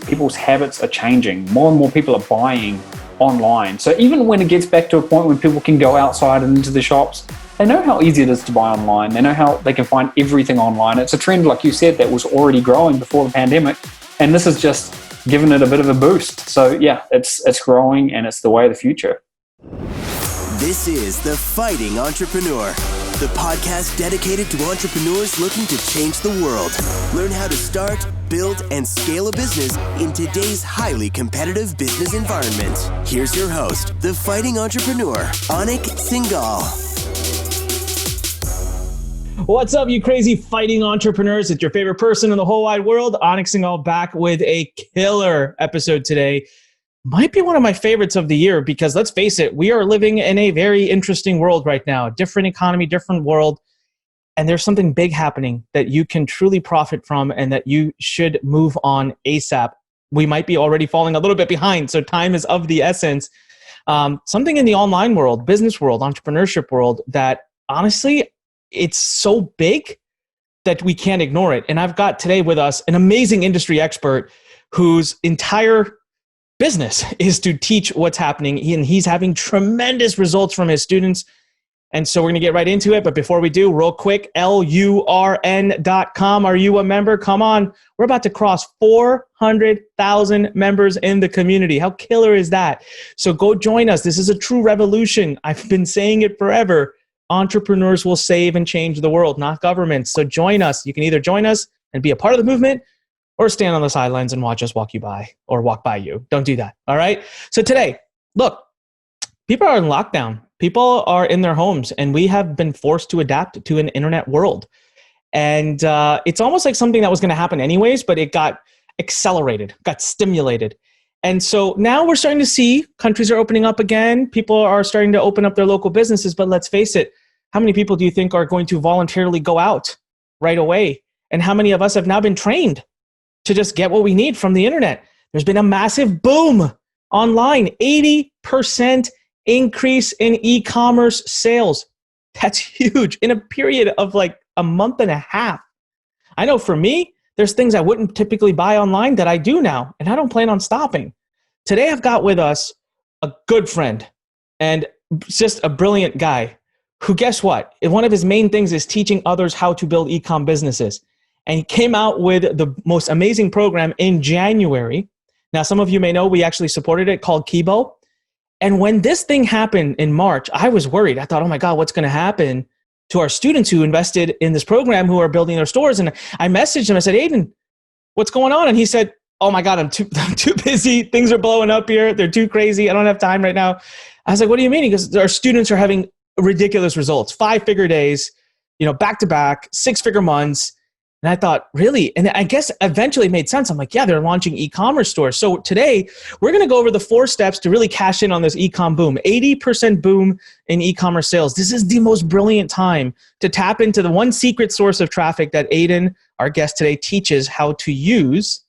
people's habits are changing. More and more people are buying online. So even when it gets back to a point when people can go outside and into the shops, they know how easy it is to buy online. They know how they can find everything online. It's a trend, like you said, that was already growing before the pandemic. And this has just given it a bit of a boost. So yeah, it's growing and it's the way of the future. This is The Fighting Entrepreneur, the podcast dedicated to entrepreneurs looking to change the world. Learn how to start, build, and scale a business in today's highly competitive business environment. Here's your host, The Fighting Entrepreneur, Anik Singhal. What's up, you crazy fighting entrepreneurs? It's your favorite person in the whole wide world, Anik Singhal, back with a killer episode today. Might be one of my favorites of the year because let's face it, we are living in a very interesting world right now. Different economy, different world. And there's something big happening that you can truly profit from and that you should move on ASAP. We might be already falling a little bit behind, so time is of the essence. Something in the online world, business world, entrepreneurship world that honestly, it's so big that we can't ignore it. And I've got today with us an amazing industry expert whose entire business is to teach what's happening, and he's having tremendous results from his students. And so we're going to get right into it. But before we do, real quick, LURN.com. Are you a member? Come on. We're about to cross 400,000 members in the community. How killer is that? So go join us. This is a true revolution. I've been saying it forever. Entrepreneurs will save and change the world, not governments. So join us. You can either join us and be a part of the movement, or stand on the sidelines and watch us walk you by or walk by you. Don't do that. All right. So today, look, people are in lockdown. People are in their homes and we have been forced to adapt to an internet world. And it's almost like something that was going to happen anyways, but it got accelerated, got stimulated. And so now we're starting to see countries are opening up again. People are starting to open up their local businesses. But let's face it, how many people do you think are going to voluntarily go out right away? And how many of us have now been trained to just get what we need from the internet? There's been a massive boom online, 80% increase in e-commerce sales. That's huge in a period of like a month and a half. I know for me, there's things I wouldn't typically buy online that I do now, and I don't plan on stopping. Today, I've got with us a good friend and just a brilliant guy who, guess what? One of his main things is teaching others how to build e-com businesses. And he came out with the most amazing program in January. Now, some of you may know we actually supported it, called Kibo. And when this thing happened in March, I was worried. I thought, oh my God, what's going to happen to our students who invested in this program, who are building their stores? And I messaged him. I said, Aiden, what's going on? And he said, oh my God, I'm too busy. Things are blowing up here. They're too crazy. I don't have time right now. I was like, what do you mean? He goes, our students are having ridiculous results, 5-figure days, back to back, 6-figure months. And I thought, really? And I guess eventually it made sense. I'm like, yeah, they're launching e-commerce stores. So today we're going to go over the 4 steps to really cash in on this e-com boom. 80% boom in e-commerce sales. This is the most brilliant time to tap into the one secret source of traffic that Aidan, our guest today, teaches how to use.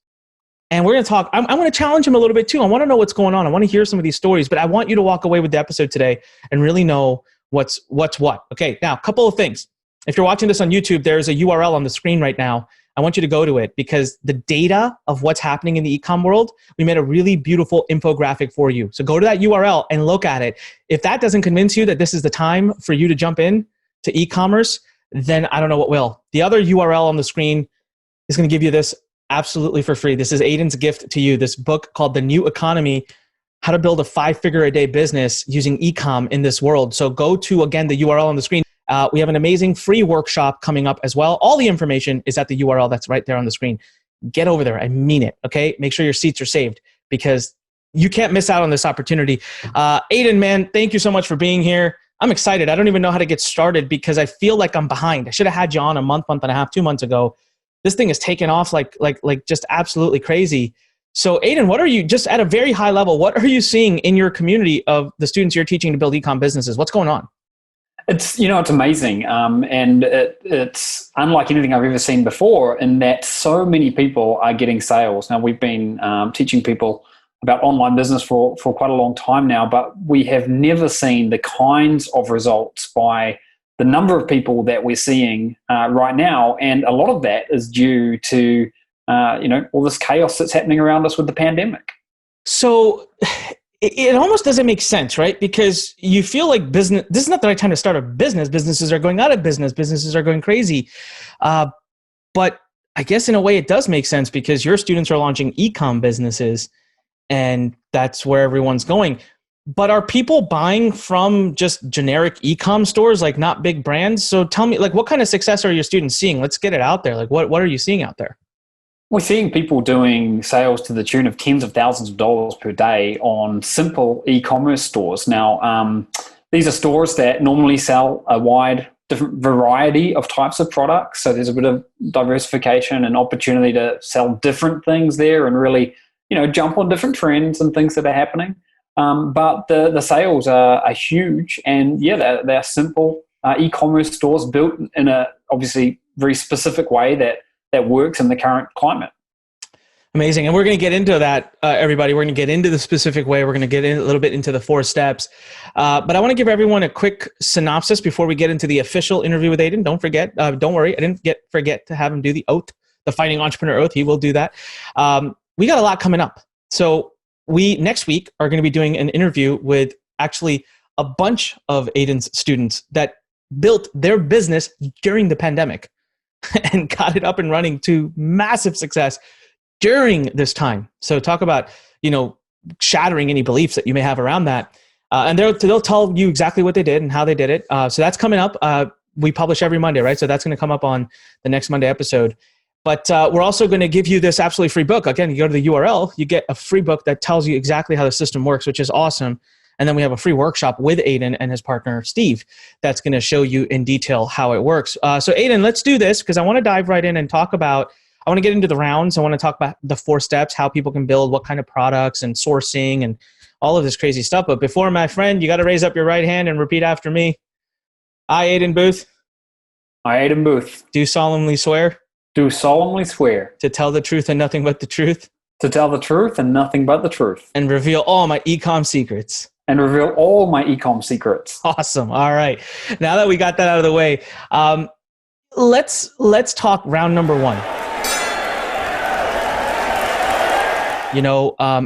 And we're going to talk, I'm going to challenge him a little bit too. I want to know what's going on. I want to hear some of these stories, but I want you to walk away with the episode today and really know what's what. Okay, now a couple of things. If you're watching this on YouTube, there's a URL on the screen right now. I want you to go to it because the data of what's happening in the e-com world, we made a really beautiful infographic for you. So go to that URL and look at it. If that doesn't convince you that this is the time for you to jump in to e-commerce, then I don't know what will. The other URL on the screen is going to give you this absolutely for free. This is Aiden's gift to you, this book called The New Economy, How to Build a 5-Figure a Day Business Using eCom in This World. So go to, again, the URL on the screen. We have an amazing free workshop coming up as well. All the information is at the URL that's right there on the screen. Get over there. I mean it, okay? Make sure your seats are saved because you can't miss out on this opportunity. Aiden, man, thank you so much for being here. I'm excited. I don't even know how to get started because I feel like I'm behind. I should have had you on a month and a half, 2 months ago. This thing is taken off like just absolutely crazy. So Aiden, what are you, just at a very high level, what are you seeing in your community of the students you're teaching to build e-com businesses? What's going on? It's amazing. And it's unlike anything I've ever seen before in that so many people are getting sales. Now, we've been teaching people about online business for quite a long time now, but we have never seen the kinds of results by the number of people that we're seeing right now. And a lot of that is due to all this chaos that's happening around us with the pandemic. So it almost doesn't make sense, right? Because you feel like business, this is not the right time to start a business. Businesses are going out of business. Businesses are going crazy. But I guess in a way it does make sense because your students are launching eCom businesses and that's where everyone's going. But are people buying from just generic eCom stores, like not big brands? So tell me, like, what kind of success are your students seeing? Let's get it out there. Like, what are you seeing out there? We're seeing people doing sales to the tune of tens of thousands of dollars per day on simple e-commerce stores. Now, these are stores that normally sell a wide different variety of types of products. So there's a bit of diversification and opportunity to sell different things there and really, jump on different trends and things that are happening. But the sales are huge, and they're simple e-commerce stores built in a obviously very specific way that works in the current climate. Amazing. And we're going to get into that, everybody. We're going to get into the specific way. We're going to get in a little bit into the 4 steps. But I want to give everyone a quick synopsis before we get into the official interview with Aidan. Don't worry. I didn't forget to have him do the oath, the Fighting Entrepreneur Oath. He will do that. We got a lot coming up. So we, next week, are going to be doing an interview with actually a bunch of Aidan's students that built their business during the pandemic and got it up and running to massive success during this time. So talk about, shattering any beliefs that you may have around that. And they'll tell you exactly what they did and how they did it. So that's coming up. We publish every Monday, right? So that's going to come up on the next Monday episode. But we're also going to give you this absolutely free book. Again, you go to the URL, you get a free book that tells you exactly how the system works, which is awesome. And then we have a free workshop with Aidan and his partner, Steve, that's going to show you in detail how it works. So Aidan, let's do this because I want to dive right in and I want to get into the rounds. I want to talk about the 4 steps, how people can build, what kind of products and sourcing and all of this crazy stuff. But before, my friend, you got to raise up your right hand and repeat after me. I, Aiden Booth. I, Aiden Booth. Do solemnly swear. Do solemnly swear. To tell the truth and nothing but the truth. To tell the truth and nothing but the truth. And reveal all my eCom secrets. And reveal all my eCom secrets. Awesome. All right. Now that we got that out of the way, let's talk round number 1.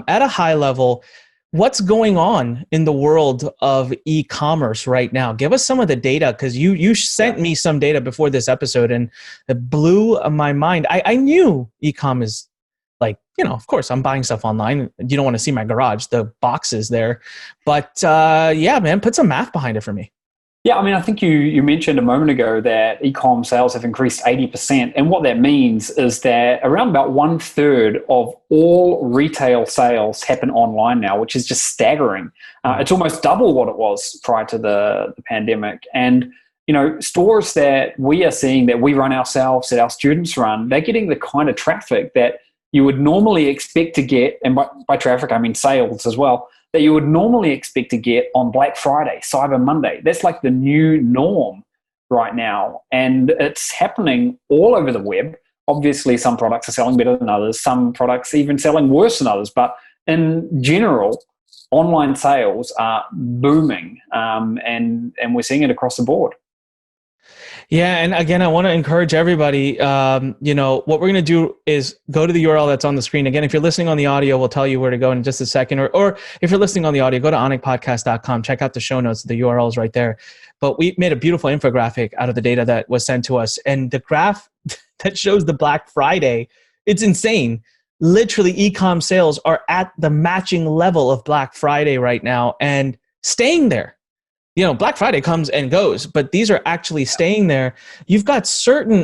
At a high level, what's going on in the world of e-commerce right now? Give us some of the data because you sent me some data before this episode and it blew my mind. I knew e-com is like, of course I'm buying stuff online. You don't want to see my garage, the boxes there. But put some math behind it for me. Yeah, I think you mentioned a moment ago that e-com sales have increased 80%. And what that means is that around about 1/3 of all retail sales happen online now, which is just staggering. It's almost double what it was prior to the pandemic. And, stores that we are seeing that we run ourselves, that our students run, they're getting the kind of traffic that you would normally expect to get, and by traffic I mean sales as well, that you would normally expect to get on Black Friday, Cyber Monday. That's like the new norm right now. And it's happening all over the web. Obviously, some products are selling better than others. Some products even selling worse than others. But in general, online sales are booming, and we're seeing it across the board. Yeah, and again, I want to encourage everybody, what we're going to do is go to the URL that's on the screen. Again, if you're listening on the audio, we'll tell you where to go in just a second. Or if you're listening on the audio, go to onyxpodcast.com, check out the show notes. The URL is right there. But we made a beautiful infographic out of the data that was sent to us. And the graph that shows the Black Friday, it's insane. Literally, e-com sales are at the matching level of Black Friday right now and staying there. Black Friday comes and goes, but these are actually staying there. You've got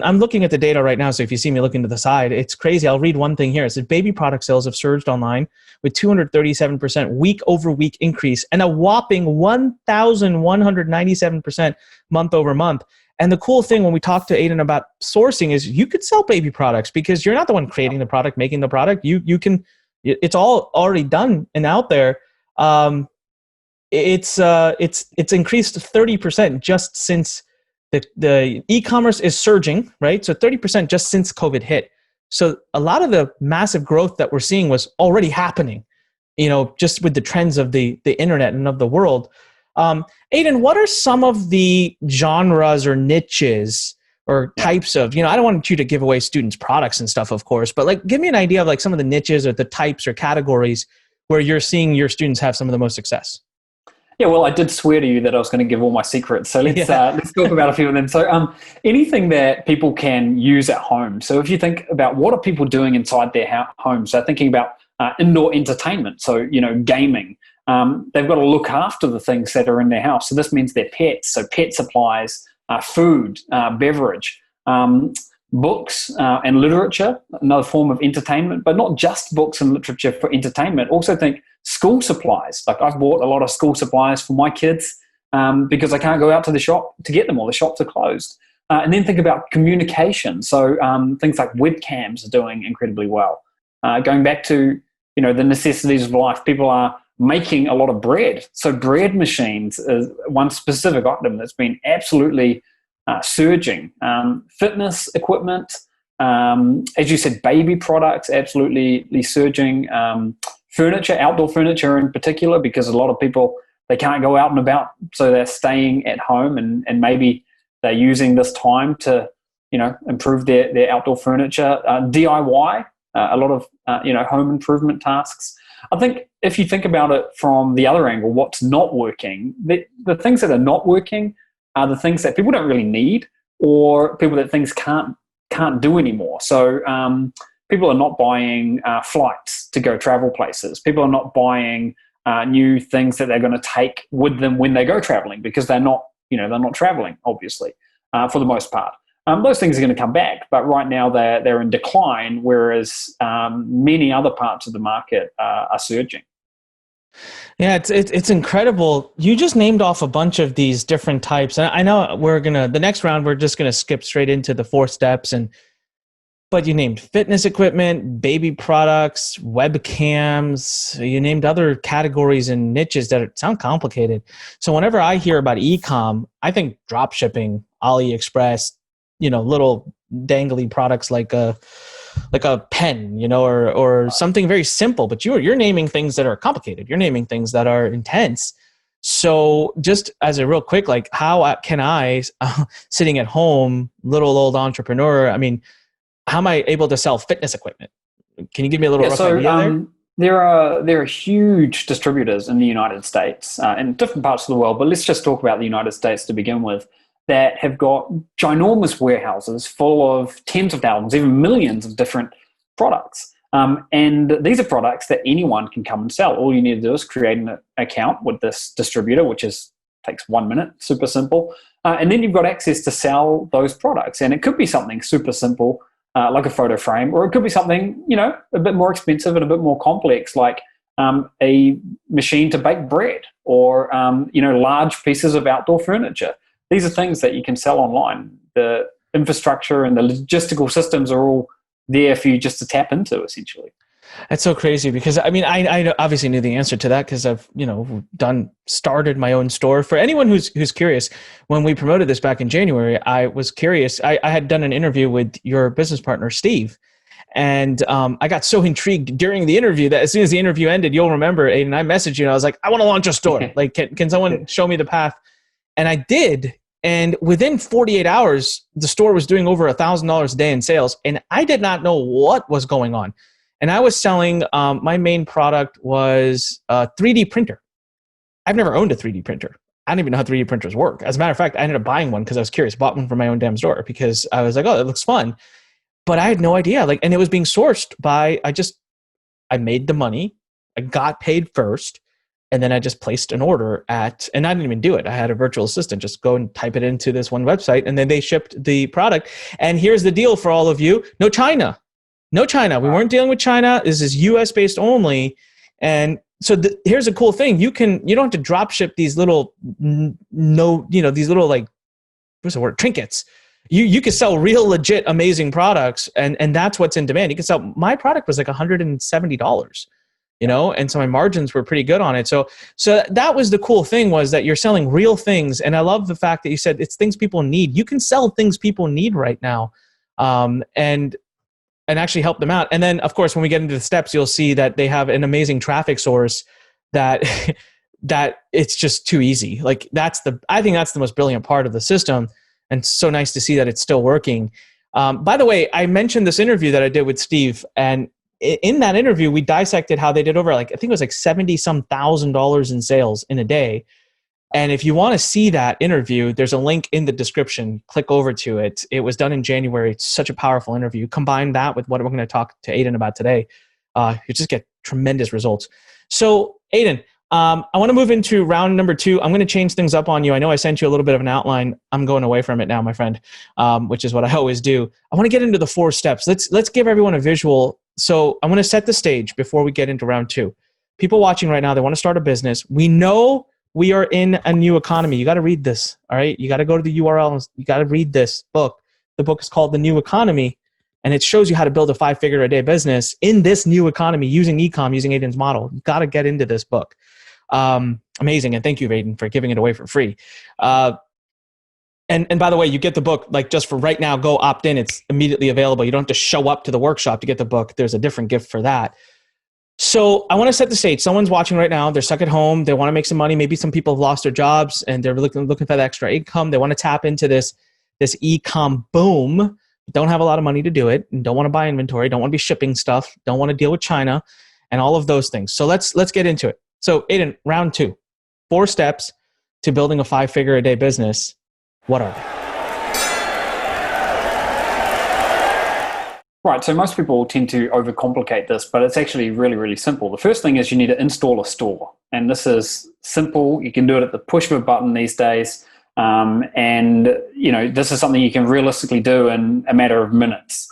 I'm looking at the data right now, so if you see me looking to the side, it's crazy. I'll read one thing here. It says baby product sales have surged online with 237% week over week increase and a whopping 1,197% month over month. And the cool thing when we talk to Aidan about sourcing is you could sell baby products because you're not the one creating the product, making the product. You can, it's all already done and out there. It's increased 30% just since the e-commerce is surging, right? So 30% just since COVID hit. So a lot of the massive growth that we're seeing was already happening, just with the trends of the internet and of the world. Aidan, what are some of the genres or niches or types of, I don't want you to give away students products and stuff, of course, but like, give me an idea of like some of the niches or the types or categories where you're seeing your students have some of the most success. Yeah, well, I did swear to you that I was going to give all my secrets. So let's talk about a few of them. So anything that people can use at home. So if you think about what are people doing inside their homes, so thinking about indoor entertainment, so, gaming, they've got to look after the things that are in their house. So this means their pets, so pet supplies, food, beverage, books and literature, another form of entertainment, but not just books and literature for entertainment. Also think school supplies. Like I've bought a lot of school supplies for my kids because I can't go out to the shop to get them, or the shops are closed. And then think about communication. So things like webcams are doing incredibly well. Going back to, the necessities of life, people are making a lot of bread. So bread machines is one specific item that's been absolutely surging. Fitness equipment, as you said, baby products, absolutely surging. Furniture, outdoor furniture in particular, because a lot of people, they can't go out and about, so they're staying at home, and maybe they're using this time to, improve their outdoor furniture. DIY, a lot of, home improvement tasks. I think if you think about it from the other angle, what's not working, the things that are not working are the things that people don't really need, or people that things can't do anymore. So people are not buying flights to go travel places. People are not buying new things that they're going to take with them when they go traveling, because they're not traveling, obviously, for the most part. Those things are going to come back, but right now they're in decline, whereas many other parts of the market are surging. Yeah, it's incredible. You just named off a bunch of these different types. And I know the next round, we're just going to skip straight into the 4 steps. But you named fitness equipment, baby products, webcams. You named other categories and niches that sound complicated. So whenever I hear about eCom, I think drop shipping, AliExpress, little dangly products like a pen, or something very simple. But you're naming things that are complicated. You're naming things that are intense. So just as a real quick, like how can I, sitting at home, little old entrepreneur, how am I able to sell fitness equipment? Can you give me a little rough idea there? There are huge distributors in the United States and different parts of the world, but let's just talk about the United States to begin with, that have got ginormous warehouses full of tens of thousands, even millions of different products. And these are products that anyone can come and sell. All you need to do is create an account with this distributor, which takes 1 minute, super simple. And then you've got access to sell those products. And it could be something super simple, like a photo frame, or it could be something, a bit more expensive and a bit more complex, like a machine to bake bread, or, large pieces of outdoor furniture. These are things that you can sell online. The infrastructure and the logistical systems are all there for you just to tap into, essentially. That's so crazy, because I obviously knew the answer to that, because I've started my own store. For anyone who's curious, when we promoted this back in January, I was curious. I had done an interview with your business partner Steve, and I got so intrigued during the interview that as soon as the interview ended, you'll remember, Aiden, I messaged you and I was like, I want to launch a store. Like, can someone show me the path? And I did. And within 48 hours, the store was doing over $1,000 a day in sales. And I did not know what was going on. And I was selling, my main product was a 3D printer. I've never owned a 3D printer. I don't even know how 3D printers work. As a matter of fact, I ended up buying one because I was curious, bought one for my own damn store because I was like, oh, that looks fun. But I had no idea. And it was being sourced by, I made the money. I got paid first. And then I just placed an order and I didn't even do it. I had a virtual assistant just go and type it into this one website, and then they shipped the product. And here's the deal for all of you. No China. We weren't dealing with China. This is US based only. And so here's a cool thing. You don't have to drop ship these little, these little, like, what's the word? Trinkets. You can sell real legit amazing products. And that's what's in demand. You can sell, my product was like $170. And so my margins were pretty good on it. So that was the cool thing, was that you're selling real things. And I love the fact that you said it's things people need. You can sell things people need right now, and actually help them out. And then, of course, when we get into the steps, you'll see that they have an amazing traffic source that it's just too easy. Like I think that's the most brilliant part of the system. And it's so nice to see that it's still working. By the way, I mentioned this interview that I did with Steve, and in that interview, we dissected how they did over I think it was like $70-some thousand in sales in a day. And if you want to see that interview, there's a link in the description. Click over to it. It was done in January. It's such a powerful interview. Combine that with what we're going to talk to Aidan about today. You just get tremendous results. So Aidan, I want to move into round number 2. I'm going to change things up on you. I know I sent you a little bit of an outline. I'm going away from it now, my friend, which is what I always do. I want to get into the 4 steps. Let's give everyone a visual. So I'm going to set the stage before we get into round 2. People watching right now, they want to start a business. We know we are in a new economy. You got to read this, all right? You got to go to the URL and you got to read this book. The book is called The New Economy, and it shows you how to build a 5-figure-a-day business in this new economy using eCom, using Aidan's model. You got to get into this book. Amazing, and thank you, Aidan, for giving it away for free. And by the way, you get the book like just for right now. Go opt in; it's immediately available. You don't have to show up to the workshop to get the book. There's a different gift for that. So I want to set the stage. Someone's watching right now. They're stuck at home. They want to make some money. Maybe some people have lost their jobs and they're looking for that extra income. They want to tap into this eCom boom. Don't have a lot of money to do it, and don't want to buy inventory. Don't want to be shipping stuff. Don't want to deal with China, and all of those things. So let's get into it. So Aidan, round 2, 4 steps to building a 5-figure-a-day business. What are they? Right, so most people tend to overcomplicate this, but it's actually really, really simple. The first thing is you need to install a store. And this is simple. You can do it at the push of a button these days. And this is something you can realistically do in a matter of minutes.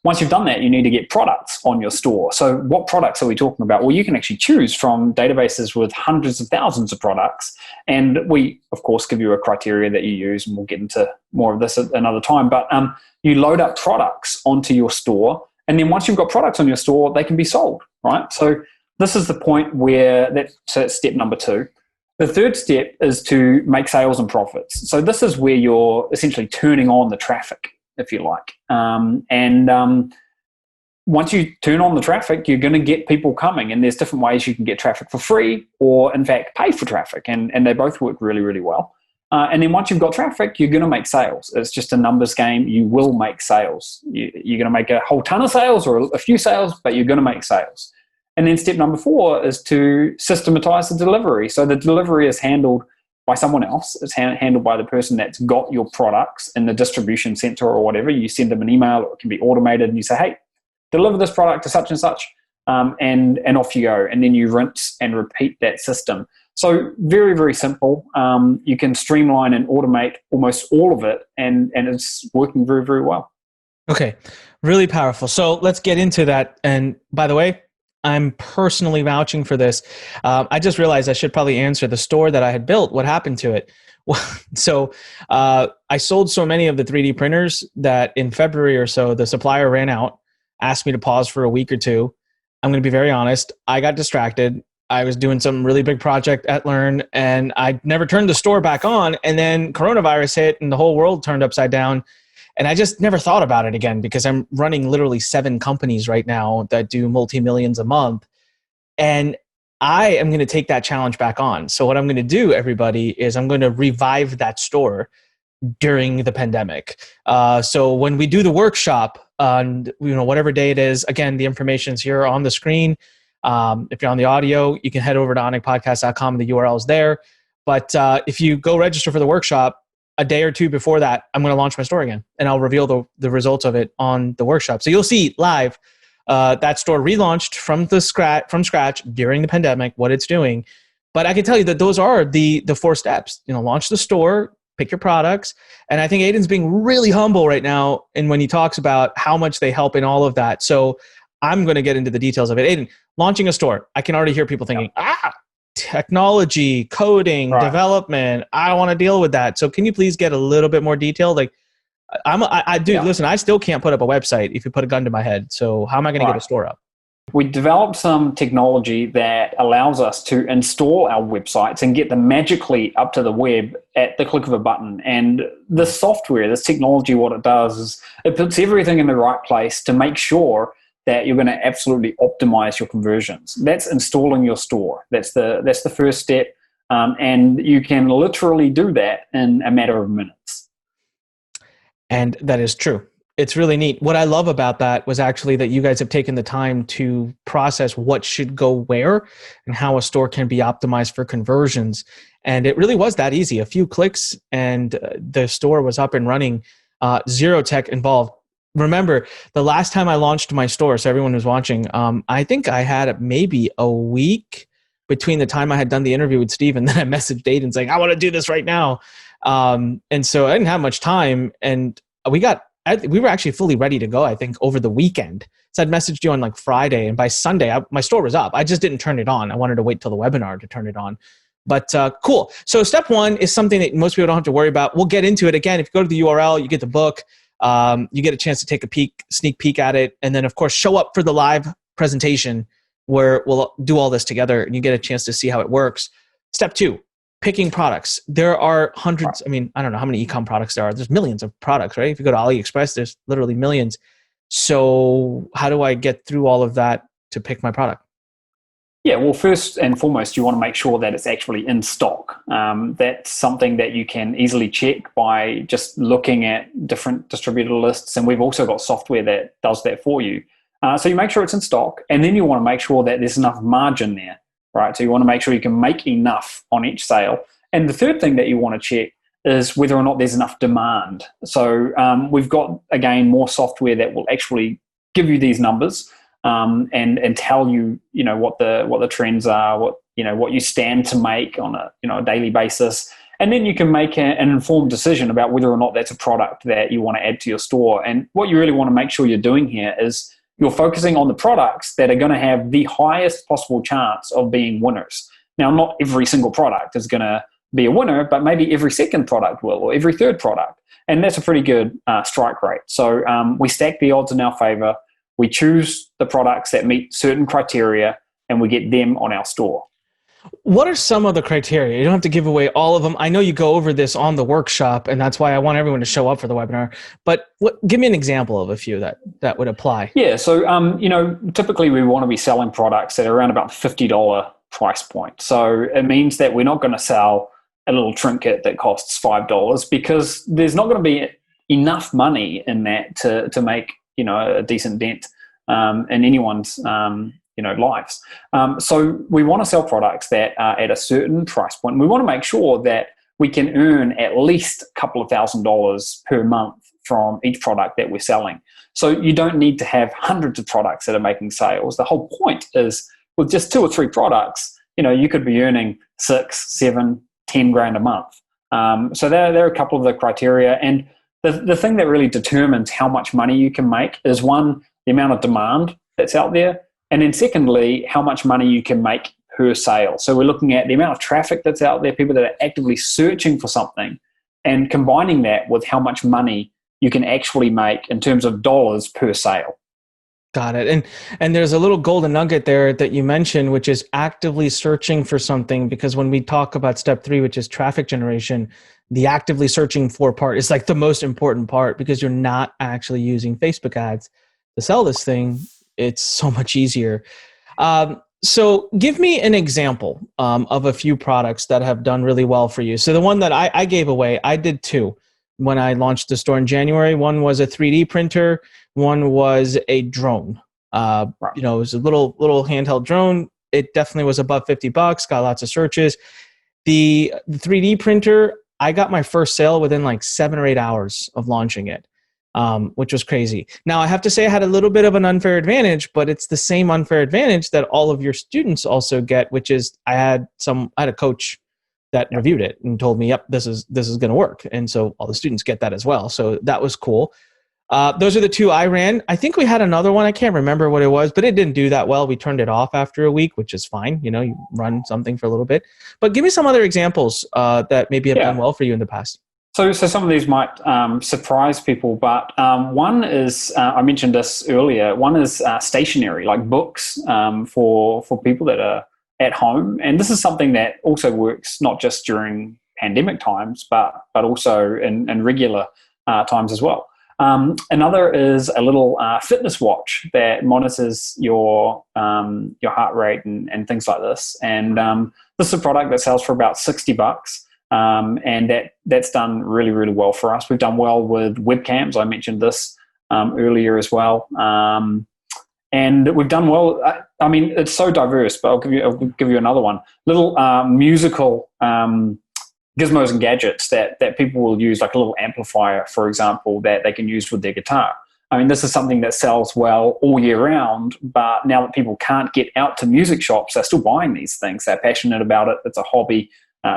Once you've done that, you need to get products on your store. So what products are we talking about? Well, you can actually choose from databases with hundreds of thousands of products. And we, of course, give you a criteria that you use, and we'll get into more of this at another time. But you load up products onto your store. And then once you've got products on your store, they can be sold, right? So this is the point so that's step number 2. The third step is to make sales and profits. So this is where you're essentially turning on the traffic, if you like. Once you turn on the traffic, you're going to get people coming, and there's different ways you can get traffic for free or, in fact, pay for traffic, and they both work really, really well. And then once you've got traffic, you're going to make sales. It's just a numbers game. You will make sales. You're going to make a whole ton of sales or a few sales, but you're going to make sales. And then step number 4 is to systematize the delivery. So the delivery is handled by someone else. It's handled by the person that's got your products in the distribution center or whatever. You send them an email, or it can be automated, and you say, hey, deliver this product to such and such, and off you go. And then you rinse and repeat that system. So very, very simple. You can streamline and automate almost all of it, and it's working very, very well. Okay, really powerful. So let's get into that. And by the way, I'm personally vouching for this. I just realized I should probably answer the store that I had built. What happened to it? So I sold so many of the 3D printers that in February or so, the supplier ran out, asked me to pause for a week or 2. I'm going to be very honest. I got distracted. I was doing some really big project at Learn, and I never turned the store back on. And then coronavirus hit and the whole world turned upside down. And I just never thought about it again, because I'm running literally 7 companies right now that do multi-millions a month. And I am going to take that challenge back on. So what I'm going to do, everybody, is I'm going to revive that store during the pandemic. So when we do the workshop on whatever day it is, again, the information's here on the screen. If you're on the audio, you can head over to onyxpodcast.com. The URL's there. But if you go register for the workshop, a day or 2 before that, I'm going to launch my store again, and I'll reveal the results of it on the workshop. So you'll see live that store relaunched from scratch during the pandemic, what it's doing. But I can tell you that those are the 4 steps. Launch the store, pick your products, and I think Aidan's being really humble right now, and when he talks about how much they help in all of that. So I'm going to get into the details of it. Aidan, launching a store, I can already hear people thinking, technology, coding, development, I don't want to deal with that. So can you please get a little bit more detailed? Like, listen, I still can't put up a website if you put a gun to my head. So how am I going to get a store up? We developed some technology that allows us to install our websites and get them magically up to the web at the click of a button. And this software, this technology, what it does is it puts everything in the right place to make sure that you're going to absolutely optimize your conversions. That's installing your store. That's the first step. And you can literally do that in a matter of minutes. And that is true. It's really neat. What I love about that was actually that you guys have taken the time to process what should go where and how a store can be optimized for conversions. And it really was that easy. A few clicks and the store was up and running, zero tech involved. Remember, the last time I launched my store, so everyone who's watching, I think I had maybe a week between the time I had done the interview with Steve and then I messaged Aidan saying, I want to do this right now. And so I didn't have much time. And we were actually fully ready to go, I think, over the weekend. So I'd messaged you on like Friday, and by Sunday, my store was up. I just didn't turn it on. I wanted to wait till the webinar to turn it on. But cool. So step one is something that most people don't have to worry about. We'll get into it. Again, if you go to the URL, you get the book. You get a chance to take a sneak peek at it. And then, of course, show up for the live presentation where we'll do all this together and you get a chance to see how it works. Step two, picking products. There are hundreds. I mean, I don't know how many e-com products there are. There's millions of products, right? If you go to AliExpress, there's literally millions. So how do I get through all of that to pick my product? Yeah, well, first and foremost, you want to make sure that it's actually in stock. That's something that you can easily check by just looking at different distributor lists. And we've also got software that does that for you. So you make sure it's in stock, and then you want to make sure that there's enough margin there, right? So you want to make sure you can make enough on each sale. And the third thing that you want to check is whether or not there's enough demand. So we've got, again, more software that will actually give you these numbers. And tell you, what the trends are, what you stand to make on a daily basis, and then you can make an informed decision about whether or not that's a product that you want to add to your store. And what you really want to make sure you're doing here is you're focusing on the products that are going to have the highest possible chance of being winners. Now, not every single product is going to be a winner, but maybe every second product will, or every third product, and that's a pretty good strike rate. So we stack the odds in our favor. We choose the products that meet certain criteria and we get them on our store. What are some of the criteria? You don't have to give away all of them. I know you go over this on the workshop, and that's why I want everyone to show up for the webinar. But give me an example of a few that would apply. Yeah, so typically we want to be selling products at around about $50 price point. So it means that we're not going to sell a little trinket that costs $5 because there's not going to be enough money in that to make a decent dent in anyone's lives. So we want to sell products that are at a certain price point. We want to make sure that we can earn at least a couple of $1,000s per month from each product that we're selling. So you don't need to have hundreds of products that are making sales. The whole point is with just 2 or 3 products, you could be earning 6, 7, 10 grand a month. So there are a couple of the criteria. And the thing that really determines how much money you can make is, one, the amount of demand that's out there, and then secondly, how much money you can make per sale. So we're looking at the amount of traffic that's out there, people that are actively searching for something, and combining that with how much money you can actually make in terms of dollars per sale. Got it. And there's a little golden nugget there that you mentioned, which is actively searching for something, because when we talk about step 3, which is traffic generation, the actively searching for part is like the most important part, because you're not actually using Facebook ads to sell this thing. It's so much easier. So give me an example of a few products that have done really well for you. So the one that I gave away, I did 2 when I launched the store in January. One was a 3D printer. One was a drone. It was a little handheld drone. It definitely was above $50, got lots of searches. The 3D printer, I got my first sale within like 7 or 8 hours of launching it, which was crazy. Now, I have to say I had a little bit of an unfair advantage, but it's the same unfair advantage that all of your students also get, which is I had a coach that reviewed it and told me, yep, this is going to work. And so all the students get that as well. So that was cool. Those are the 2 I ran. I think we had another one. I can't remember what it was, but it didn't do that well. We turned it off after a week, which is fine. You run something for a little bit. But give me some other examples that maybe have done well for you in the past. So some of these might surprise people, but one is, I mentioned this earlier, one is stationery, like books for people that are at home. And this is something that also works not just during pandemic times, but also in regular times as well. Another is a little fitness watch that monitors your heart rate and things like this. And this is a product that sells for about $60. And that's done really, really well for us. We've done well with webcams. I mentioned this earlier as well. And we've done well. I mean, it's so diverse, but I'll give you another one. Little musical gizmos and gadgets that people will use, like a little amplifier, for example, that they can use with their guitar. I mean, this is something that sells well all year round, but now that people can't get out to music shops, they're still buying these things. They're passionate about it. It's a hobby,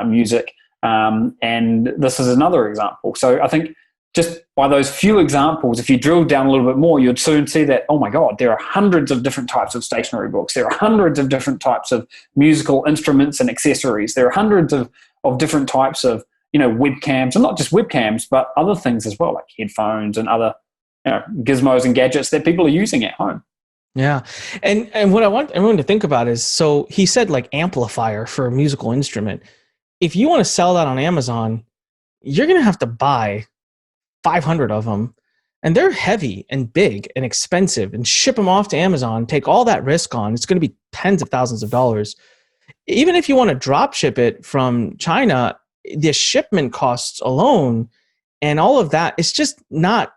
music. And this is another example. So I think just by those few examples, if you drill down a little bit more, you'd soon see that, oh my God, there are hundreds of different types of stationery books. There are hundreds of different types of musical instruments and accessories. There are hundreds of different types of, webcams, and not just webcams, but other things as well, like headphones and other gizmos and gadgets that people are using at home. Yeah. And what I want everyone to think about is, so he said like amplifier for a musical instrument. If you want to sell that on Amazon, you're going to have to buy 500 of them, and they're heavy and big and expensive, and ship them off to Amazon, take all that risk on. It's going to be tens of thousands of dollars. Even if you want to drop ship it from China, the shipment costs alone and all of that, it's just not,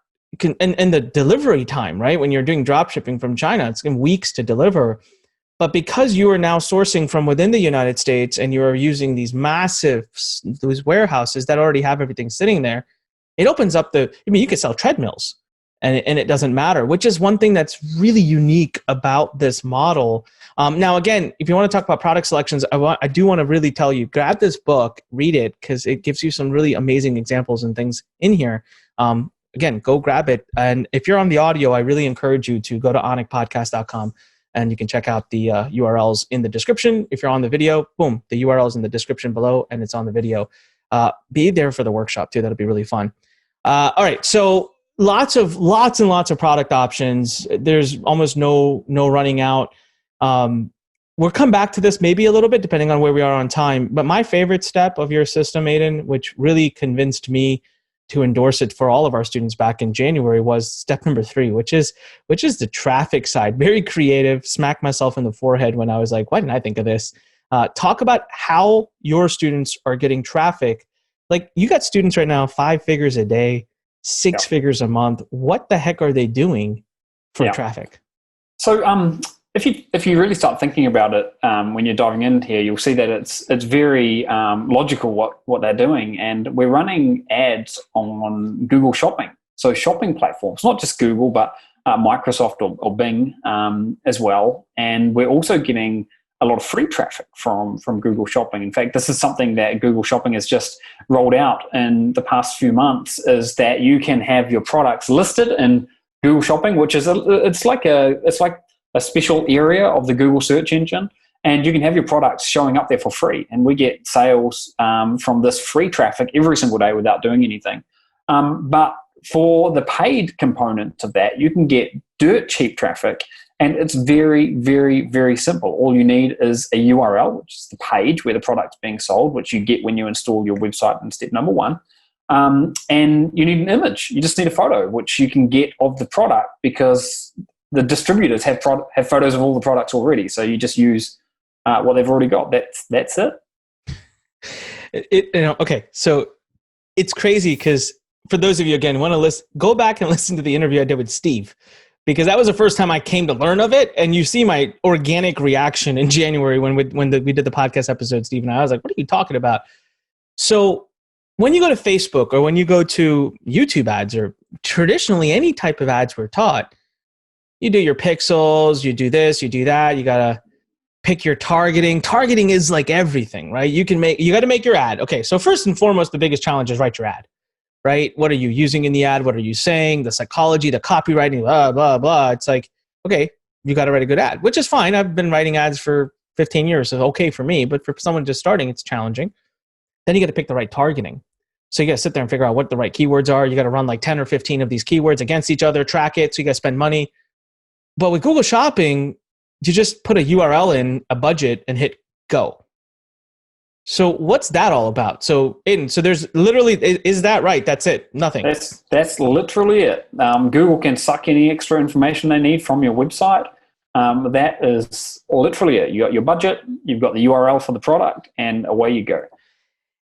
and the delivery time, right? When you're doing drop shipping from China, it's in weeks to deliver. But because you are now sourcing from within the United States and you're using these those warehouses that already have everything sitting there, it opens up you could sell treadmills and it doesn't matter, which is one thing that's really unique about this model. Now, again, if you want to talk about product selections, I do want to really tell you, grab this book, read it, because it gives you some really amazing examples and things in here. Again, go grab it. And if you're on the audio, I really encourage you to go to onicpodcast.com and you can check out the URLs in the description. If you're on the video, boom, the URL's in the description below and it's on the video. Be there for the workshop too. That'll be really fun. All right. So lots and lots of product options. There's almost no running out. We'll come back to this maybe a little bit depending on where we are on time. But my favorite step of your system, Aiden, which really convinced me to endorse it for all of our students back in January, was step number 3, which is the traffic side. Very creative. Smacked myself in the forehead when I was like, why didn't I think of this? Talk about how your students are getting traffic. Like, you got students right now, 5 figures a day, 6 figures a month. What the heck are they doing for traffic? So if you really start thinking about it, when you're diving in here, you'll see that it's very logical what they're doing. And we're running ads on Google Shopping. So shopping platforms, not just Google, but Microsoft or Bing as well. And we're also getting a lot of free traffic from Google Shopping. In fact, this is something that Google Shopping has just rolled out in the past few months, is that you can have your products listed in Google Shopping, which is it's like a special area of the Google search engine, and you can have your products showing up there for free. And we get sales from this free traffic every single day without doing anything. But for the paid component of that, you can get dirt cheap traffic. And it's very, very, very simple. All you need is a URL, which is the page where the product's being sold, which you get when you install your website in step number 1. And you need an image. You just need a photo, which you can get of the product, because the distributors have photos of all the products already. So you just use what they've already got. That's it. Okay, so it's crazy because for those of you, again, want to go back and listen to the interview I did with Steve, because that was the first time I came to learn of it. And you see my organic reaction in January when we did the podcast episode, Steve and I was like, what are you talking about? So when you go to Facebook or when you go to YouTube ads, or traditionally any type of ads we're taught, you do your pixels, you do this, you do that. You got to pick your targeting. Targeting is like everything, right? You got to make your ad. Okay. So first and foremost, the biggest challenge is write your ad. Right? What are you using in the ad? What are you saying? The psychology, the copywriting, blah, blah, blah. It's like, okay, you got to write a good ad, which is fine. I've been writing ads for 15 years. So okay for me, but for someone just starting, it's challenging. Then you got to pick the right targeting. So you got to sit there and figure out what the right keywords are. You got to run like 10 or 15 of these keywords against each other, track it. So you got to spend money. But with Google Shopping, you just put a URL in, a budget, and hit go. So what's that all about? So Aiden, so there's literally, is that right? That's it? Nothing? That's literally it. Google can suck any extra information they need from your website. That is literally it. You got your budget, you've got the URL for the product, and away you go.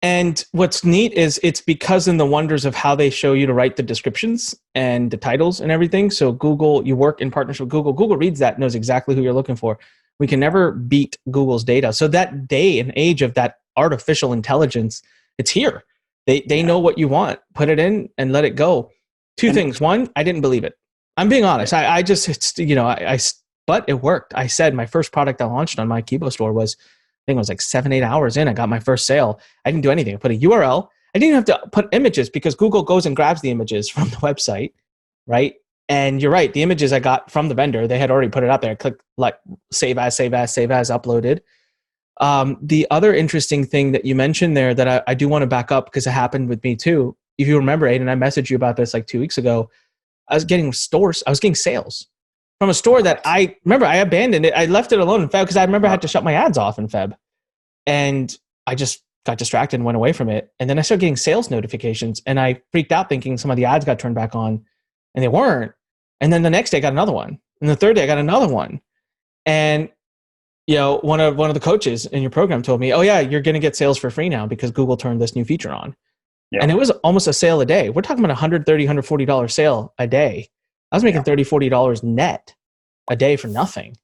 And what's neat is it's because in the wonders of how they show you to write the descriptions and the titles and everything. So Google, you work in partnership with Google. Google reads that, knows exactly who you're looking for. We can never beat Google's data. So that day and age of that artificial intelligence, it's here. They know what you want. Put it in and let it go. Two things. One, I didn't believe it. I'm being honest. I just, but it worked. I said my first product I launched on my Kibo store was, I think it was like 7-8 hours in. I got my first sale. I didn't do anything. I put a URL. I didn't even have to put images because Google goes and grabs the images from the website, right? And you're right. The images I got from the vendor, they had already put it up there. I clicked like save as, uploaded. The other interesting thing that you mentioned there that I do want to back up because it happened with me too. If you remember, Aiden, I messaged you about this like 2 weeks ago. I was getting sales from a store that I abandoned it. I left it alone in Feb because I remember I had to shut my ads off in Feb. And I just got distracted and went away from it. And then I started getting sales notifications and I freaked out thinking some of the ads got turned back on and they weren't. And then the next day I got another one. And the third day I got another one. And one of the coaches in your program told me, oh yeah, you're going to get sales for free now because Google turned this new feature on. Yeah. And it was almost a sale a day. We're talking about $130, $140 sale a day. I was making $30, $40 net a day for nothing.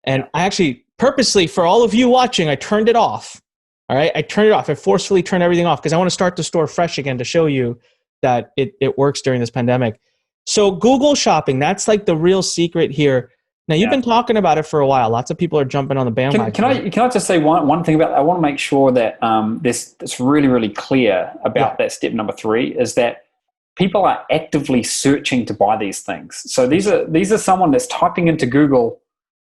And I actually purposely, for all of you watching, I turned it off. All right. I turned it off. I forcefully turned everything off because I want to start the store fresh again to show you that it works during this pandemic. So Google Shopping, that's like the real secret here. Now, you've been talking about it for a while. Lots of people are jumping on the bandwagon. Can I just say one thing about that? I want to make sure that it's really, really clear about that step number 3 is that people are actively searching to buy these things. So these are someone that's typing into Google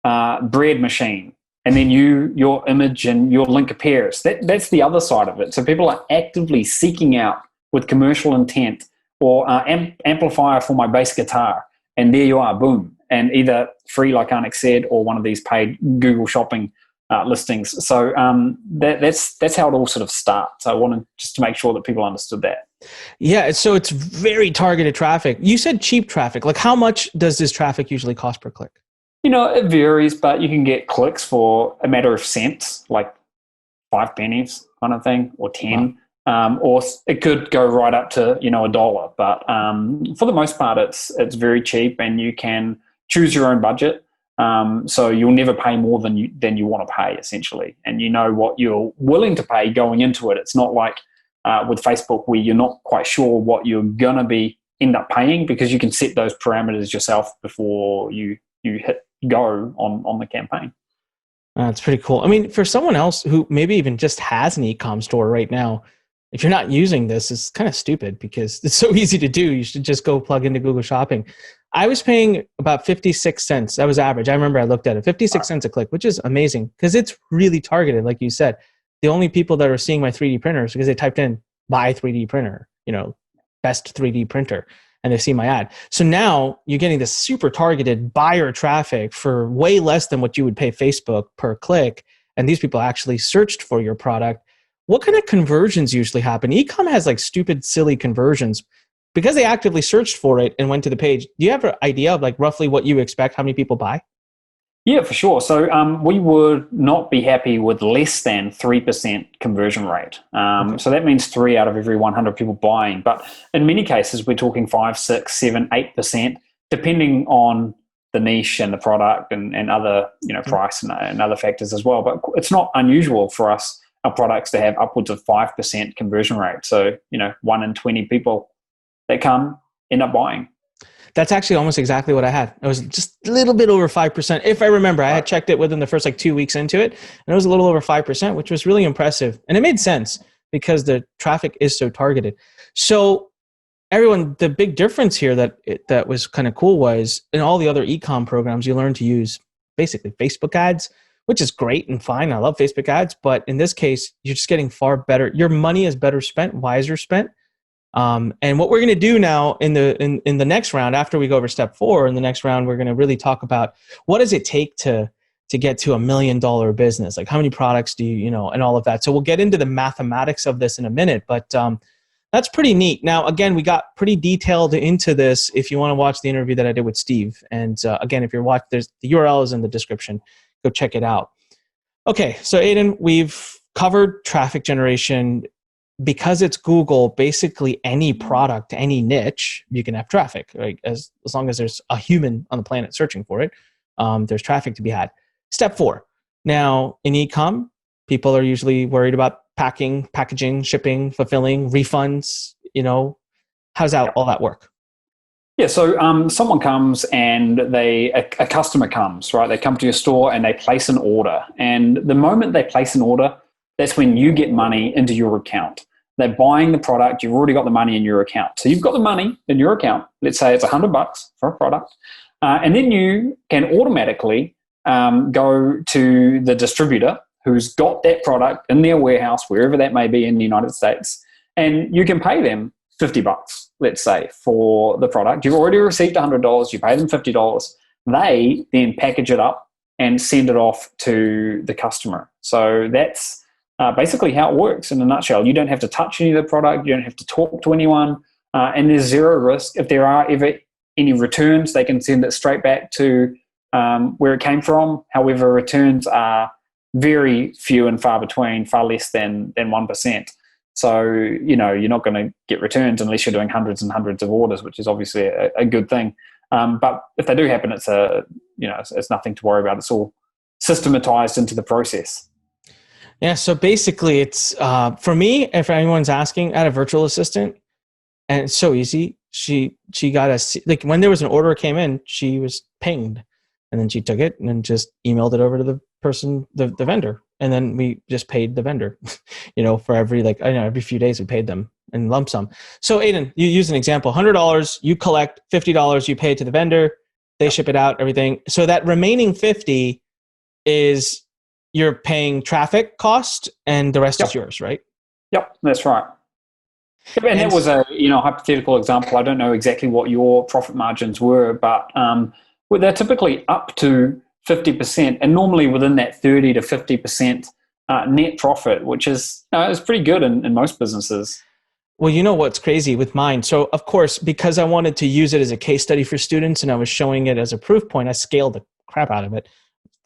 bread machine, and then your image and your link appears. That's the other side of it. So people are actively seeking out with commercial intent or amplifier for my bass guitar, and there you are, boom. And either free, like Alex said, or one of these paid Google Shopping listings. So that's how it all sort of starts. I wanted just to make sure that people understood that. Yeah, so it's very targeted traffic. You said cheap traffic. Like how much does this traffic usually cost per click? It varies, but you can get clicks for a matter of cents, like 5 pennies kind of thing, or 10. Wow. Or it could go right up to $1. But for the most part, it's very cheap, and you can choose your own budget. So you'll never pay more than you want to pay, essentially, and you know what you're willing to pay going into it. It's not like with Facebook where you're not quite sure what you're gonna end up paying, because you can set those parameters yourself before you hit go on the campaign. That's pretty cool. I mean, for someone else who maybe even just has an e-com store right now, if you're not using this, it's kind of stupid because it's so easy to do. You should just go plug into Google Shopping. I was paying about 56 cents. That was average. I remember I looked at it, 56 cents a click, which is amazing because it's really targeted. Like you said, the only people that are seeing my 3D printer is because they typed in buy 3D printer, best 3D printer, and they see my ad. So now you're getting this super targeted buyer traffic for way less than what you would pay Facebook per click. And these people actually searched for your product. What kind of conversions usually happen? eCom has like stupid, silly conversions because they actively searched for it and went to the page. Do you have an idea of like roughly what you expect, how many people buy? Yeah, for sure. So we would not be happy with less than 3% conversion rate. Okay. So that means 3 out of every 100 people buying. But in many cases, we're talking 5, 6, 7, 8%, depending on the niche and the product and other, price and other factors as well. But it's not unusual for our products to have upwards of 5% conversion rate. So, 1 in 20 people that come end up buying. That's actually almost exactly what I had. It was just a little bit over 5%. If I remember, I had checked it within the first 2 weeks into it, and it was a little over 5%, which was really impressive. And it made sense because the traffic is so targeted. So everyone, the big difference here that was kind of cool was in all the other e-com programs, you learn to use basically Facebook ads, which is great and fine. I love Facebook ads, but in this case, you're just getting far better. Your money is better spent, wiser spent. And what we're going to do now in the next round, after we go over step 4, in the next round, we're going to really talk about what does it take to get to $1 million business? Like how many products do you, and all of that. So we'll get into the mathematics of this in a minute, but that's pretty neat. Now, again, we got pretty detailed into this if you want to watch the interview that I did with Steve. And again, if you're watching, the URL is in the description. Go check it out. Okay, so Aiden, we've covered traffic generation. because it's Google, basically any product, any niche, you can have traffic, right? As long as there's a human on the planet searching for it, there's traffic to be had. Step 4. Now, in eCom, people are usually worried about packing, packaging, shipping, fulfilling, refunds. How's all that work? Yeah, so someone comes and a customer comes, right? They come to your store and they place an order. And the moment they place an order, that's when you get money into your account. They're buying the product. You've already got the money in your account. So you've got the money in your account. Let's say it's $100 for a product. And then you can automatically go to the distributor who's got that product in their warehouse, wherever that may be in the United States, and you can pay them $50, let's say, for the product. You've already received $100. You pay them $50. They then package it up and send it off to the customer. So that's basically how it works in a nutshell. You don't have to touch any of the product. You don't have to talk to anyone. And there's zero risk. If there are ever any returns, they can send it straight back to where it came from. However, returns are very few and far between, far less than 1%. So, you're not going to get returns unless you're doing hundreds and hundreds of orders, which is obviously a good thing. But if they do happen, it's nothing to worry about. It's all systematized into the process. Yeah, so basically it's, for me, if anyone's asking, I had a virtual assistant, and it's so easy. She got like when there was an order came in, she was pinged, and then she took it and then just emailed it over to the person, the vendor. And then we just paid the vendor, for every few days we paid them in lump sum. So Aiden, you use an example, $100, you collect $50, you pay it to the vendor, they ship it out, everything. So that remaining 50 is you're paying traffic cost and the rest is yours, right? Yep, that's right. And that was a hypothetical example. I don't know exactly what your profit margins were, but they're typically up to 50%, and normally within that 30 to 50% net profit, which is pretty good in most businesses. Well, what's crazy with mine? So, of course, because I wanted to use it as a case study for students and I was showing it as a proof point, I scaled the crap out of it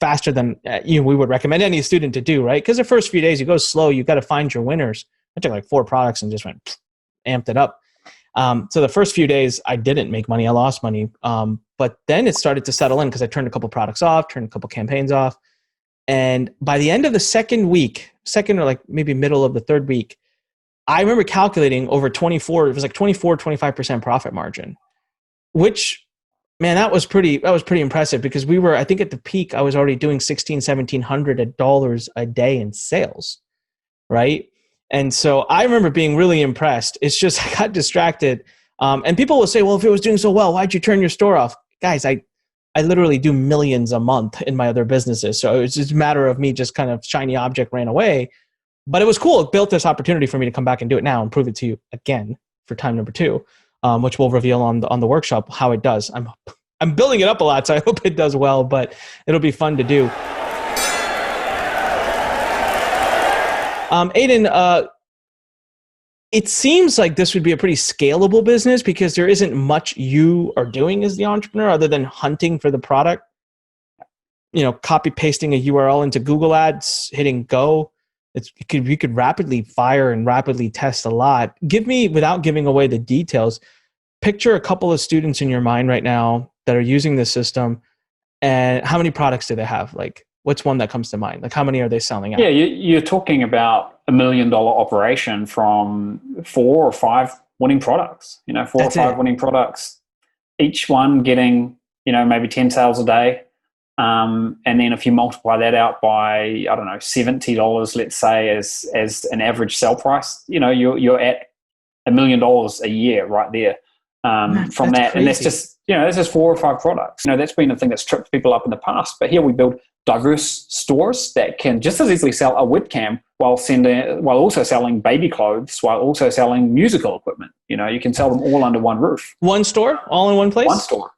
faster than we would recommend any student to do, right? Because the first few days you go slow, you got to find your winners. I took like 4 products and just amped it up. So the first few days I didn't make money. I lost money. But then it started to settle in because I turned a couple products off, turned a couple campaigns off. And by the end of the second or like maybe middle of the third week, I remember calculating over 24, it was like 25% profit margin, which, man, that was pretty impressive because I think at the peak, I was already doing $1,700 a day in sales, right? And so I remember being really impressed. It's just I got distracted. And people will say, well, if it was doing so well, why'd you turn your store off? Guys, I literally do millions a month in my other businesses. So it's just a matter of me just kind of shiny object ran away. But it was cool. It built this opportunity for me to come back and do it now and prove it to you again for time number 2, which we'll reveal on the workshop how it does. I'm building it up a lot, so I hope it does well, but it'll be fun to do. Aiden, it seems like this would be a pretty scalable business because there isn't much you are doing as the entrepreneur other than hunting for the product, copy pasting a URL into Google Ads, hitting go. You could rapidly fire and rapidly test a lot. Give me, without giving away the details, picture a couple of students in your mind right now that are using this system, and how many products do they have? Like, what's one that comes to mind? Like, how many are they selling out? Yeah, you're talking about $1 million operation from 4 or 5 winning products. 4 or 5 winning products, each one getting maybe 10 sales a day. And then if you multiply that out by, I don't know, $70, let's say, as an average sell price, you're at $1 million a year right there from that. Crazy. And that's just 4 or 5 products. That's been the thing that's tripped people up in the past. But here we build diverse stores that can just as easily sell a webcam while also selling baby clothes, while also selling musical equipment. You can sell them all under one roof. One store, all in one place? One store.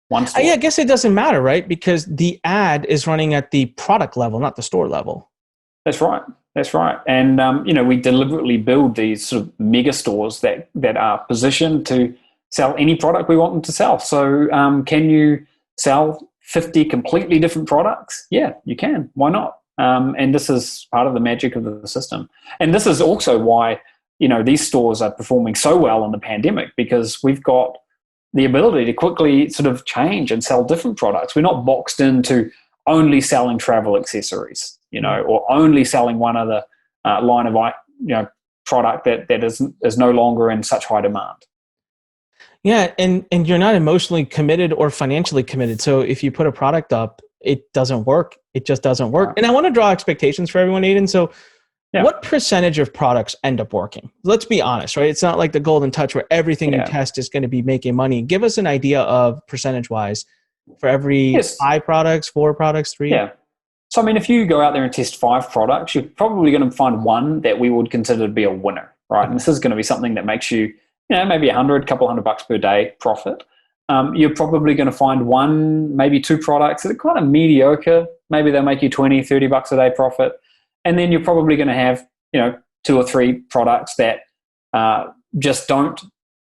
One store. Yeah, I guess it doesn't matter, right? Because the ad is running at the product level, not the store level. That's right. And, we deliberately build these sort of mega stores that are positioned to sell any product we want them to sell. So can you sell 50 completely different products? Yeah, you can. Why not? And this is part of the magic of the system. And this is also why, these stores are performing so well in the pandemic, because we've got the ability to quickly sort of change and sell different products. We're not boxed into only selling travel accessories, or only selling one other line of, product that is no longer in such high demand. Yeah, and you're not emotionally committed or financially committed. So if you put a product up, it doesn't work. It just doesn't work. And I want to draw expectations for everyone, Aiden. So what percentage of products end up working? Let's be honest, right? It's not like the golden touch where everything you test is going to be making money. Give us an idea of percentage-wise for every 5 products, 4 products, 3. Yeah. So, I mean, if you go out there and test 5 products, you're probably going to find one that we would consider to be a winner, right? And this is going to be something that makes you, maybe couple $100 per day profit. You're probably going to find 1, maybe 2 products that are kind of mediocre. Maybe they'll make you $20, $30 a day profit. And then you're probably going to have, 2 or 3 products that just don't.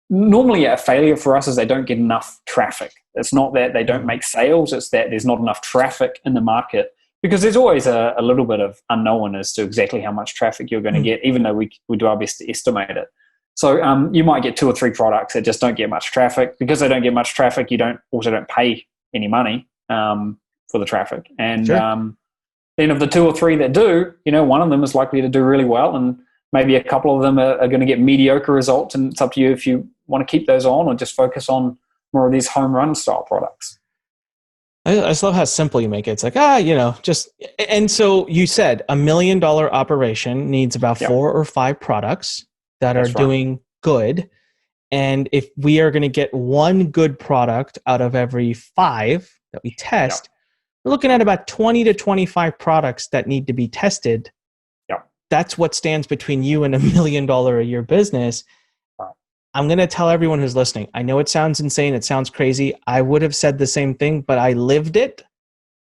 Normally a failure for us is they don't get enough traffic. It's not that they don't make sales, it's that there's not enough traffic in the market, because there's always a little bit of unknown as to exactly how much traffic you're going to get, even though we do our best to estimate it. So you might get 2 or 3 products that just don't get much traffic. Because they don't get much traffic, you don't pay any money for the traffic. And then of the 2 or 3 that do, one of them is likely to do really well, and maybe a couple of them are going to get mediocre results. And it's up to you if you want to keep those on or just focus on more of these home run style products. I just love how simple you make it. It's like, just, and so you said $1 million operation needs about 4 or 5 products that are doing good. And if we are going to get 1 good product out of every 5 that we test, we're looking at about 20 to 25 products that need to be tested. That's what stands between you and $1 million a year business. I'm going to tell everyone who's listening, I know it sounds insane. It sounds crazy. I would have said the same thing, but I lived it.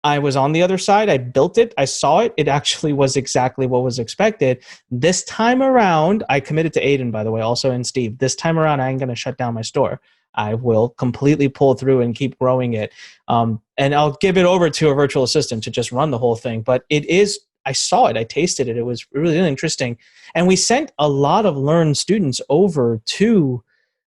I was on the other side. I built it. I saw it. It actually was exactly what was expected. This time around, I committed to Aidan, by the way, also, and Steve. This time around, I ain't going to shut down my store. I will completely pull through and keep growing it. And I'll give it over to a virtual assistant to just run the whole thing. But I saw it. I tasted it. It was really interesting. And we sent a lot of learned students over to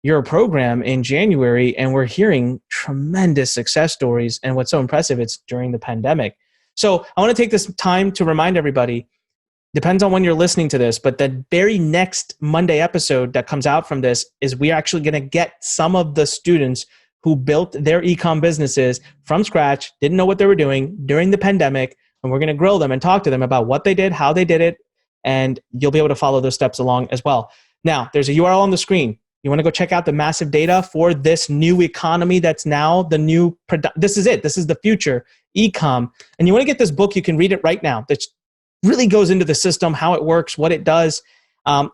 your program in January, and we're hearing tremendous success stories. And what's so impressive, it's during the pandemic. So I want to take this time to remind everybody, depends on when you're listening to this, but the very next Monday episode that comes out from this is we're actually going to get some of the students who built their e-com businesses from scratch, didn't know what they were doing during the pandemic, and we're going to grill them and talk to them about what they did, how they did it, and you'll be able to follow those steps along as well. Now, there's a URL on the screen. You want to go check out the massive data for this new economy that's now the new, this is it. This is the future, eCom. And you want to get this book, you can read it right now. That really goes into the system, how it works, what it does.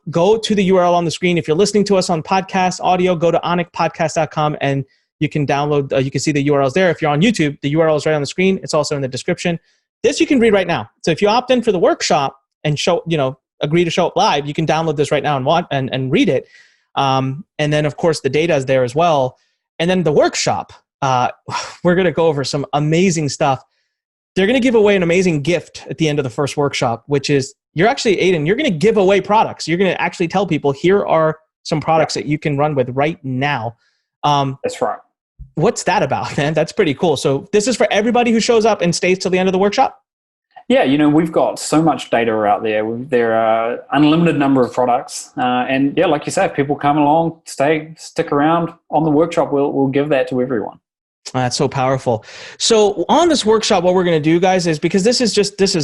Go to the URL on the screen. If you're listening to us on podcast audio, go to onyxpodcast.com and you can download, you can see the URLs there. If you're on YouTube, the URL is right on the screen. It's also in the description. This you can read right now. So if you opt in for the workshop and agree to show up live, you can download this right now and read it. And then, of course, the data is there as well. And then the workshop, we're going to go over some amazing stuff. They're going to give away an amazing gift at the end of the first workshop, which is Aiden, you're going to give away products. You're going to actually tell people, here are some products that you can run with right now. That's right. What's that about, man? That's pretty cool. So this is for everybody who shows up and stays till the end of the workshop? Yeah, we've got so much data out there. There are unlimited number of products. And yeah, like you said, if people come along, stick around on the workshop, we'll give that to everyone. That's so powerful. So on this workshop, what we're going to do, guys, is because this is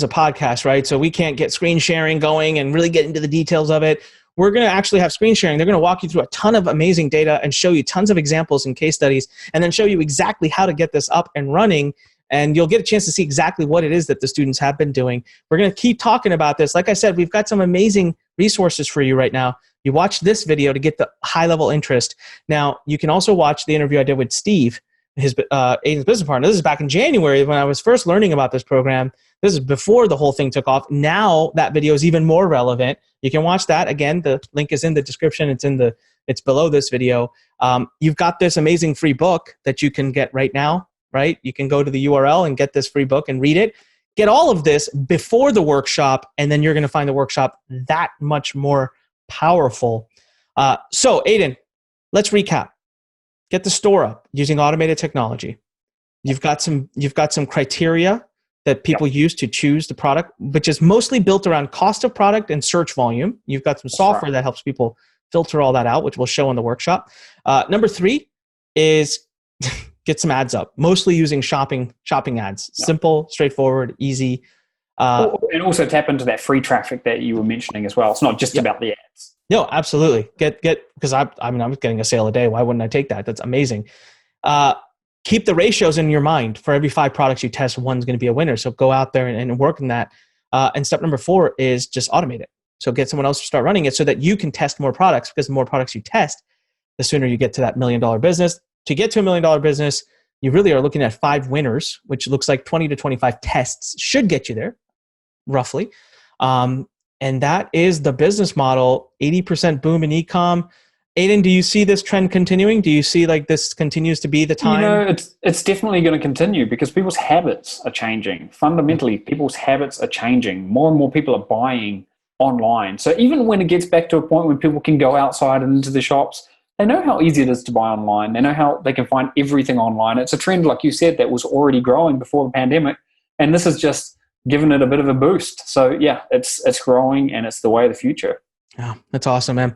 a podcast, right? So we can't get screen sharing going and really get into the details of it. We're going to actually have screen sharing. They're going to walk you through a ton of amazing data and show you tons of examples and case studies, and then show you exactly how to get this up and running. And you'll get a chance to see exactly what it is that the students have been doing. We're going to keep talking about this. Like I said, we've got some amazing resources for you right now. You watch this video to get the high-level interest. Now, you can also watch the interview I did with Steve, Aiden's business partner. This is back in January when I was first learning about this program. This is before the whole thing took off. Now that video is even more relevant. You can watch that. Again, the link is in the description. It's below this video. You've got this amazing free book that you can get right now, right? You can go to the URL and get this free book and read it. Get all of this before the workshop, and then you're going to find the workshop that much more powerful. So Aiden, let's recap. Get the store up using automated technology. You've got some criteria that people use to choose the product, which is mostly built around cost of product and search volume. You've got some software that helps people filter all that out, which we'll show in the workshop. Number 3 is get some ads up, mostly using shopping ads. Simple, straightforward, easy. And also tap into that free traffic that you were mentioning as well. It's not just about the ads. No, absolutely. Get because I'm getting a sale a day. Why wouldn't I take that? That's amazing. Keep the ratios in your mind. For every 5 products you test, one's going to be a winner. So go out there and work on that. And step number 4 is just automate it. So get someone else to start running it so that you can test more products, because the more products you test, the sooner you get to that $1 million business. To get to $1 million business, you really are looking at 5 winners, which looks like 20 to 25 tests should get you there, roughly. And that is the business model. 80% boom in eCom. Aiden, do you see this trend continuing? Do you see like this continues to be the time? It's definitely going to continue because people's habits are changing. Fundamentally, people's habits are changing. More and more people are buying online. So even when it gets back to a point when people can go outside and into the shops, they know how easy it is to buy online. They know how they can find everything online. It's a trend, like you said, that was already growing before the pandemic. And this has just given it a bit of a boost. So yeah, it's growing and it's the way of the future. Yeah, that's awesome, man.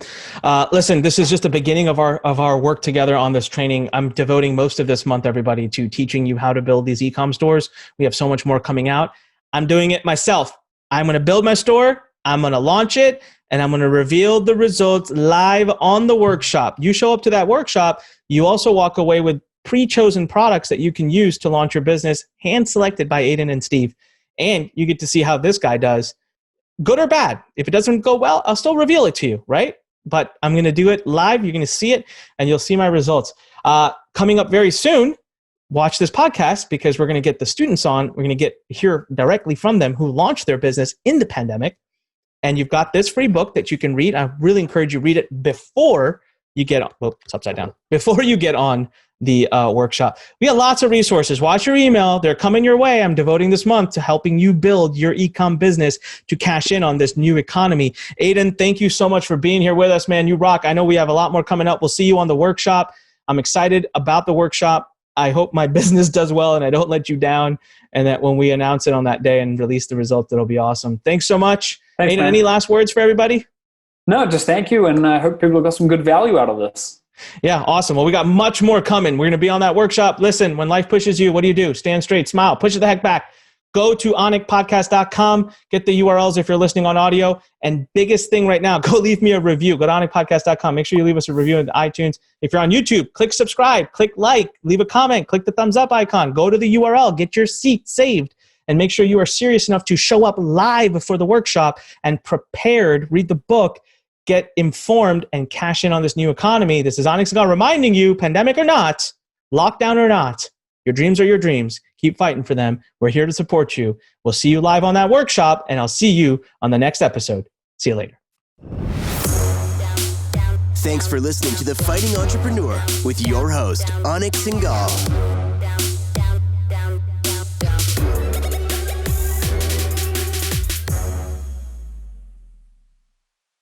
Listen, this is just the beginning of our work together on this training. I'm devoting most of this month, everybody, to teaching you how to build these e-com stores. We have so much more coming out. I'm doing it myself. I'm going to build my store. I'm going to launch it, and I'm going to reveal the results live on the workshop. You show up to that workshop. You also walk away with pre-chosen products that you can use to launch your business, hand-selected by Aiden and Steve. And you get to see how this guy does. Good or bad. If it doesn't go well, I'll still reveal it to you, right? But I'm going to do it live. You're going to see it, and you'll see my results. Coming up very soon, watch this podcast, because we're going to get the students on. We're going to hear directly from them who launched their business in the pandemic. And you've got this free book that you can read. I really encourage you to read it before you get on. Well, it's upside down. Before you get on the workshop. We got lots of resources. Watch your email. They're coming your way. I'm devoting this month to helping you build your e-com business to cash in on this new economy. Aiden, thank you so much for being here with us, man. You rock. I know we have a lot more coming up. We'll see you on the workshop. I'm excited about the workshop. I hope my business does well and I don't let you down, and that when we announce it on that day and release the results, it'll be awesome. Thanks so much. Thanks, Aiden, man. Any last words for everybody? No, just thank you, and I hope people got some good value out of this. Yeah, awesome. Well, we got much more coming. We're going to be on that workshop. Listen, when life pushes you, what do? Stand straight, smile, push it the heck back. Go to onyxpodcast.com, get the URLs if you're listening on audio. And biggest thing right now, go leave me a review. Go to onyxpodcast.com. Make sure you leave us a review in iTunes. If you're on YouTube, click subscribe, click like, leave a comment, click the thumbs up icon. Go to the URL, get your seat saved, and make sure you are serious enough to show up live for the workshop and prepared, read the book, get informed, and cash in on this new economy. This is Onyx Cigar reminding you, pandemic or not, lockdown or not, your dreams are your dreams. Keep fighting for them. We're here to support you. We'll see you live on that workshop, and I'll see you on the next episode. See you later. Thanks for listening to The Fighting Entrepreneur with your host, Onyx Singal.